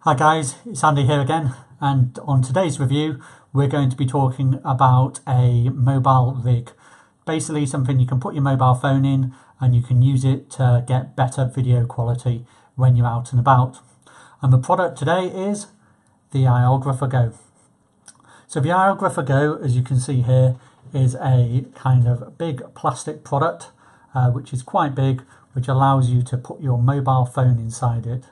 Hi guys, it's Andy here again, and on today's review we're going to be talking about a mobile rig. Basically something you can put your mobile phone in and you can use it to get better video quality when you're out and about. And the product today is the iOgrapher Go. So the iOgrapher Go, as you can see here, is a kind of big plastic product which is quite big, which allows you to put your mobile phone inside it.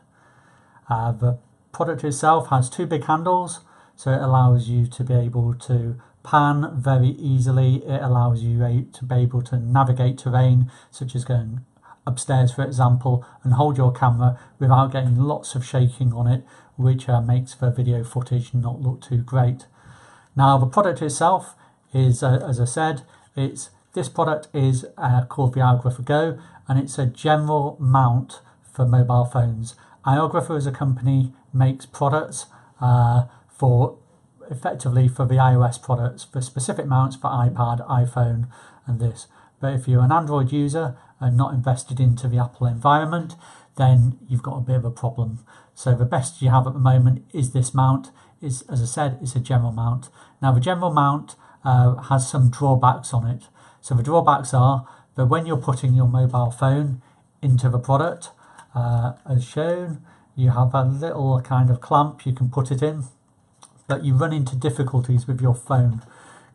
The product itself has two big handles, so it allows you to be able to pan very easily. It allows you to be able to navigate terrain, such as going upstairs for example, and hold your camera without getting lots of shaking on it, which makes the video footage not look too great. Now the product itself is, as I said, this product is called the iOgrapher Go, and it's a general mount for mobile phones. iOgrapher as a company makes products effectively for the iOS products, for specific mounts for iPad, iPhone and this. But if you're an Android user and not invested into the Apple environment, then you've got a bit of a problem. So the best you have at the moment is this mount. As I said, it's a general mount. Now the general mount has some drawbacks on it. So the drawbacks are that when you're putting your mobile phone into the product, as shown, you have a little kind of clamp you can put it in, but you run into difficulties with your phone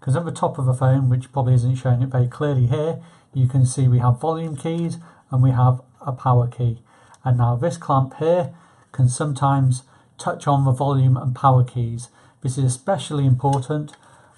because at the top of the phone, which probably isn't showing it very clearly here, you can see we have volume keys and we have a power key. And now this clamp here can sometimes touch on the volume and power keys. This is especially important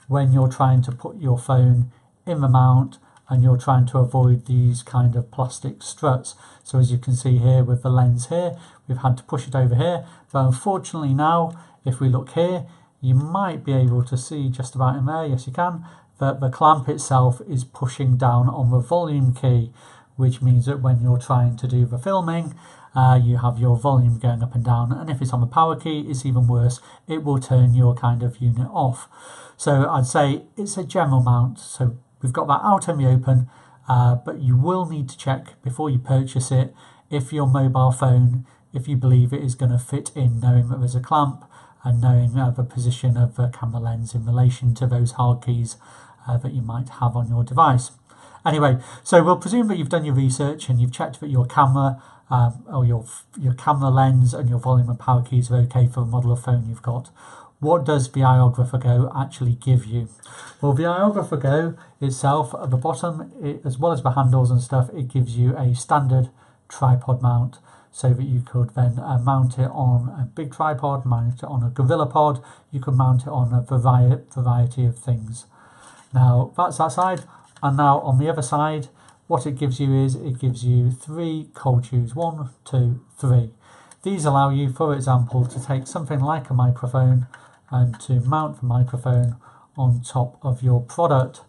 when you're trying to put your phone in the mount and you're trying to avoid these kind of plastic struts. So as you can see here with the lens here, we've had to push it over here. But unfortunately now, if we look here, you might be able to see just about in there, yes you can, that the clamp itself is pushing down on the volume key, which means that when you're trying to do the filming, you have your volume going up and down. And if it's on the power key, it's even worse. It will turn your kind of unit off. So I'd say it's a general mount. So we've got that out in the open, but you will need to check before you purchase it if your mobile phone, if you believe it is going to fit in, knowing that there's a clamp and knowing the position of the camera lens in relation to those hard keys that you might have on your device. Anyway, so we'll presume that you've done your research and you've checked that your camera or your camera lens and your volume and power keys are okay for the model of phone you've got. What does the iOgrapher Go actually give you? Well, the iOgrapher Go itself, at the bottom, as well as the handles and stuff, it gives you a standard tripod mount so that you could then mount it on a big tripod, mount it on a Gorillapod, you could mount it on a variety of things. Now, that's that side. And now on the other side, what it gives you is it gives you 3 cold shoes, 1, 2, 3. These allow you, for example, to take something like a microphone and to mount the microphone on top of your product.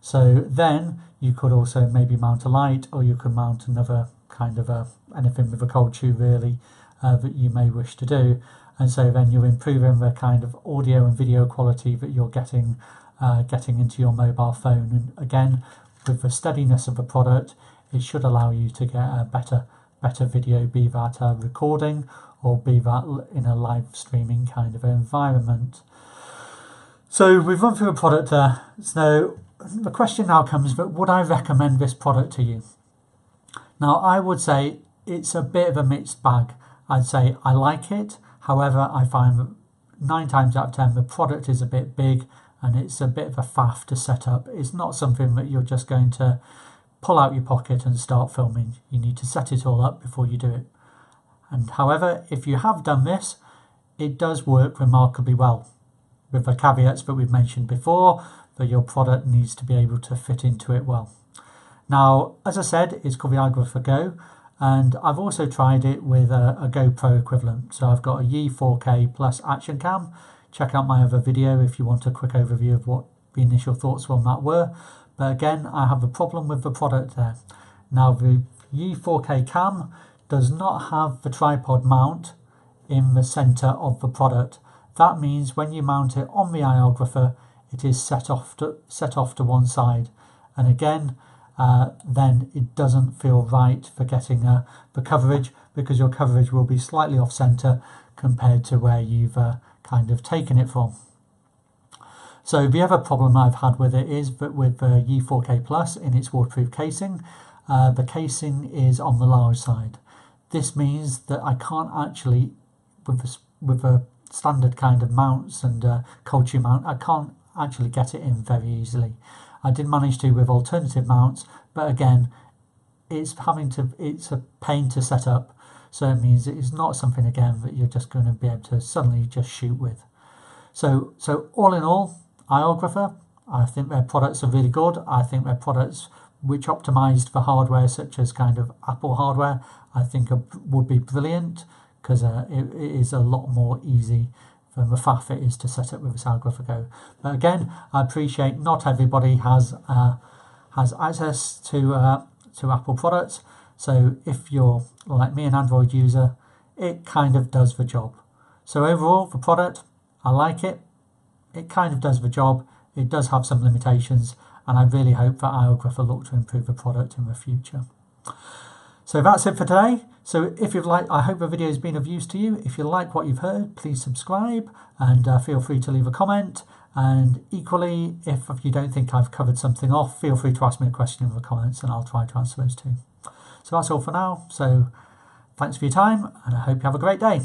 So then you could also maybe mount a light, or you could mount another kind of anything with a cold shoe really that you may wish to do. And so then you're improving the kind of audio and video quality that you're getting into your mobile phone. And again, with the steadiness of the product, it should allow you to get a better video, be that recording or be that in a live streaming kind of environment. So we've run through the product there. So the question now comes, but would I recommend this product to you? Now I would say it's a bit of a mixed bag. I'd say I like it. However, I find that 9 times out of 10 the product is a bit big and it's a bit of a faff to set up. It's not something that you're just going to pull out your pocket and start filming. You need to set it all up before you do it. And however, if you have done this, it does work remarkably well, with the caveats that we've mentioned before, that your product needs to be able to fit into it well. Now, as I said, it's called the iOgrapher Go, and I've also tried it with a GoPro equivalent. So I've got a Yi 4K plus action cam. Check out my other video if you want a quick overview of what the initial thoughts on that were. But again, I have a problem with the product there. Now the Yi 4K cam does not have the tripod mount in the center of the product. That means when you mount it on the iOgrapher, it is set off to one side. And again, then it doesn't feel right for getting the coverage, because your coverage will be slightly off center compared to where you've kind of taken it from. So the other problem I've had with it is that with the U4K Plus in its waterproof casing, the casing is on the large side. This means that I can't actually, with the standard kind of mounts and cold tube mount, I can't actually get it in very easily. I did manage to with alternative mounts, but again, it's a pain to set up. So it means it's not something again that you're just going to be able to suddenly just shoot with. So all in all, iOgrapher, I think their products are really good. I think their products which optimized for hardware such as kind of Apple hardware, I think would be brilliant, because it is a lot more easy than the faff it is to set up with this iOgrapher Go. But again, I appreciate not everybody has access to Apple products. So if you're like me, an Android user, it kind of does the job. So overall, the product, I like it. It kind of does the job. It does have some limitations, and I really hope that iOgrapher look to improve the product in the future. So that's it for today. So if you've liked, I hope the video has been of use to you. If you like what you've heard, please subscribe and feel free to leave a comment. And equally, if you don't think I've covered something off, feel free to ask me a question in the comments and I'll try to answer those too. So that's all for now. So thanks for your time, and I hope you have a great day.